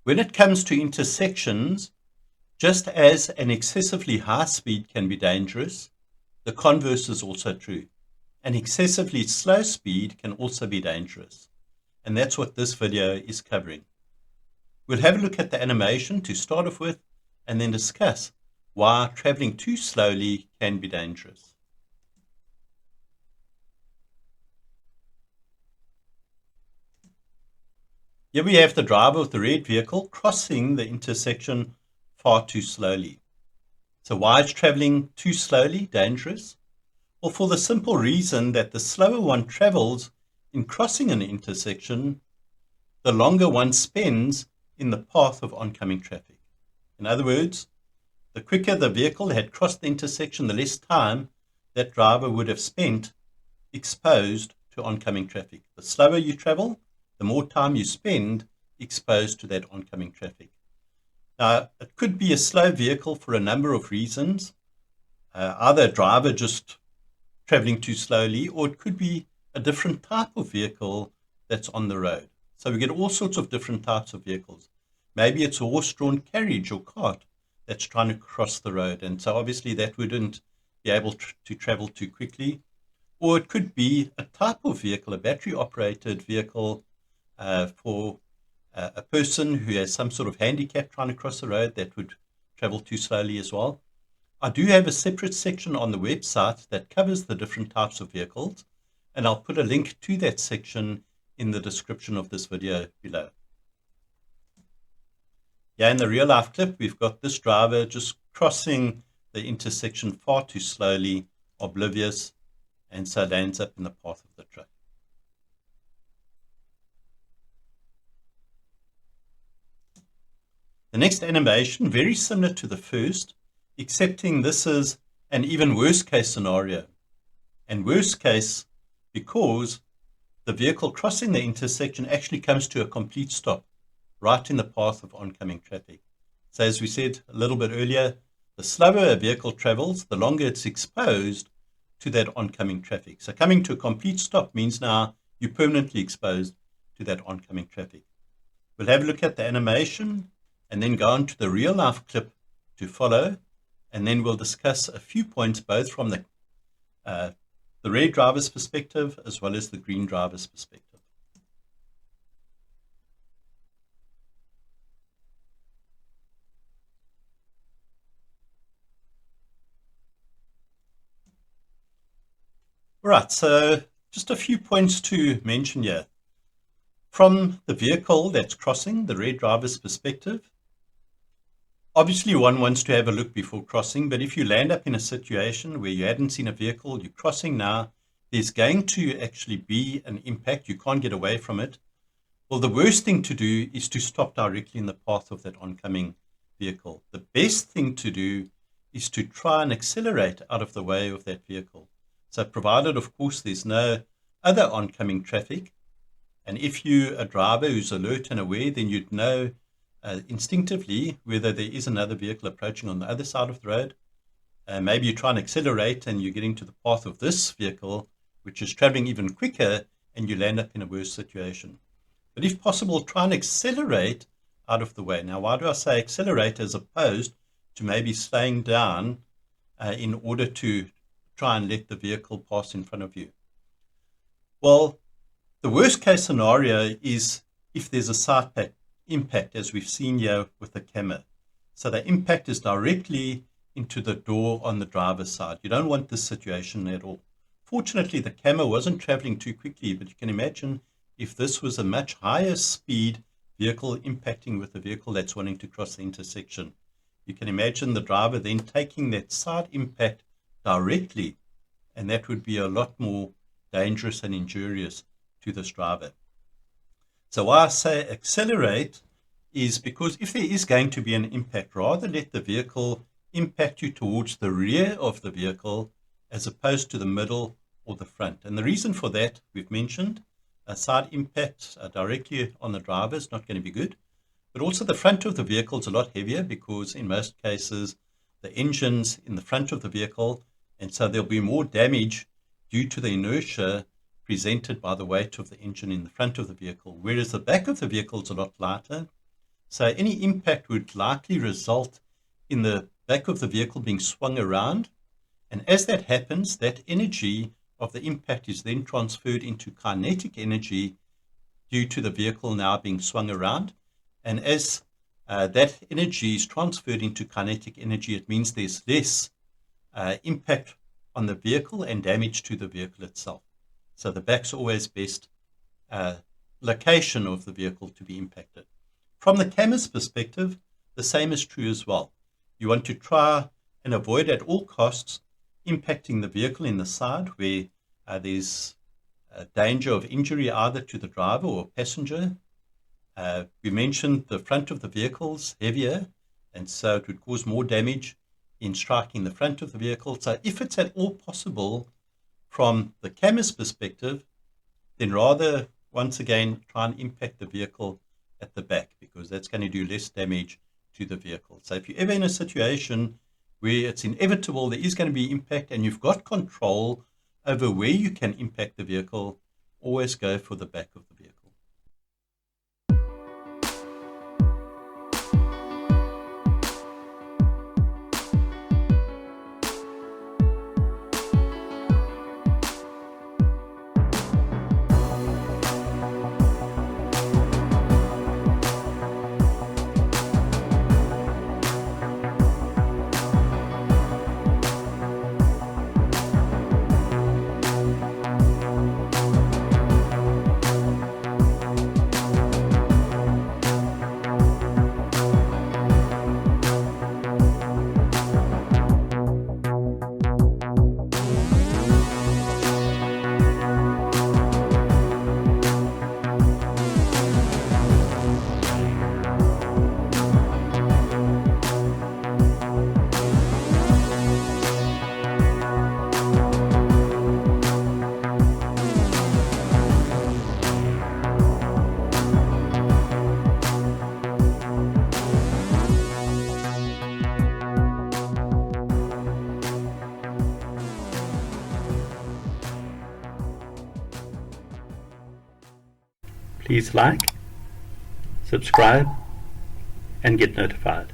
When it comes to intersections, just as an excessively high speed can be dangerous, the converse is also true. An excessively slow speed can also be dangerous. And that's what this video is covering. We'll have a look at the animation to start off with, and then discuss why traveling too slowly can be dangerous. Here we have the driver of the red vehicle crossing the intersection far too slowly. So why is traveling too slowly dangerous? Well, for the simple reason that the slower one travels in crossing an intersection, the longer one spends in the path of oncoming traffic. In other words, the quicker the vehicle had crossed the intersection, the less time that driver would have spent exposed to oncoming traffic. The slower you travel, the more time you spend exposed to that oncoming traffic. Now, it could be a slow vehicle for a number of reasons. Either a driver just traveling too slowly, or it could be a different type of vehicle that's on the road. So we get all sorts of different types of vehicles. Maybe it's a horse-drawn carriage or cart that's trying to cross the road, and so obviously that wouldn't be able to travel too quickly. Or it could be a type of vehicle, a battery-operated vehicle for a person who has some sort of handicap trying to cross the road that would travel too slowly as well. I do have a separate section on the website that covers the different types of vehicles, and I'll put a link to that section in the description of this video below. Yeah, in the real life clip, we've got this driver just crossing the intersection far too slowly, oblivious, and so lands up in the path of the truck. The next animation, very similar to the first, excepting this is an even worse case scenario. And worst case because the vehicle crossing the intersection actually comes to a complete stop right in the path of oncoming traffic. So as we said a little bit earlier, the slower a vehicle travels, the longer it's exposed to that oncoming traffic. So coming to a complete stop means now you're permanently exposed to that oncoming traffic. We'll have a look at the animation and then go on to the real life clip to follow, and then we'll discuss a few points both from the red driver's perspective as well as the green driver's perspective. All right, so just a few points to mention here. From the vehicle that's crossing, the red driver's perspective, obviously one wants to have a look before crossing, but if you land up in a situation where you hadn't seen a vehicle, you're crossing now, there's going to actually be an impact. You can't get away from it. Well, the worst thing to do is to stop directly in the path of that oncoming vehicle. The best thing to do is to try and accelerate out of the way of that vehicle. So provided, of course, there's no other oncoming traffic, and if you're a driver who's alert and aware, then you'd know instinctively whether there is another vehicle approaching on the other side of the road. Maybe you try and accelerate and you're getting to the path of this vehicle, which is traveling even quicker, and you land up in a worse situation. But if possible, try and accelerate out of the way. Now, why do I say accelerate as opposed to maybe slowing down in order to try and let the vehicle pass in front of you? Well, the worst case scenario is if there's a side impact, as we've seen here with the camera. So the impact is directly into the door on the driver's side. You don't want this situation at all. Fortunately, the camera wasn't traveling too quickly, but you can imagine if this was a much higher speed vehicle impacting with the vehicle that's wanting to cross the intersection. You can imagine the driver then taking that side impact directly, and that would be a lot more dangerous and injurious to this driver. So why I say accelerate is because if there is going to be an impact, rather let the vehicle impact you towards the rear of the vehicle as opposed to the middle or the front. And the reason for that, we've mentioned, a side impact directly on the driver is not going to be good. But also the front of the vehicle is a lot heavier because in most cases the engine's in the front of the vehicle, and so there'll be more damage due to the inertia presented by the weight of the engine in the front of the vehicle, whereas the back of the vehicle is a lot lighter. So any impact would likely result in the back of the vehicle being swung around. And as that happens, that energy of the impact is then transferred into kinetic energy due to the vehicle now being swung around. And as that energy is transferred into kinetic energy, it means there's less impact on the vehicle and damage to the vehicle itself. So the back's always best location of the vehicle to be impacted. From the camera's perspective, the same is true as well. You want to try and avoid at all costs impacting the vehicle in the side where there's danger of injury either to the driver or passenger. We mentioned the front of the vehicle's heavier, and so it would cause more damage in striking the front of the vehicle. So if it's at all possible from the camera's perspective, then rather, once again, try and impact the vehicle at the back, because that's going to do less damage to the vehicle. So if you're ever in a situation where it's inevitable there is going to be impact and you've got control over where you can impact the vehicle, always go for the back of the vehicle. Please like, subscribe, and get notified.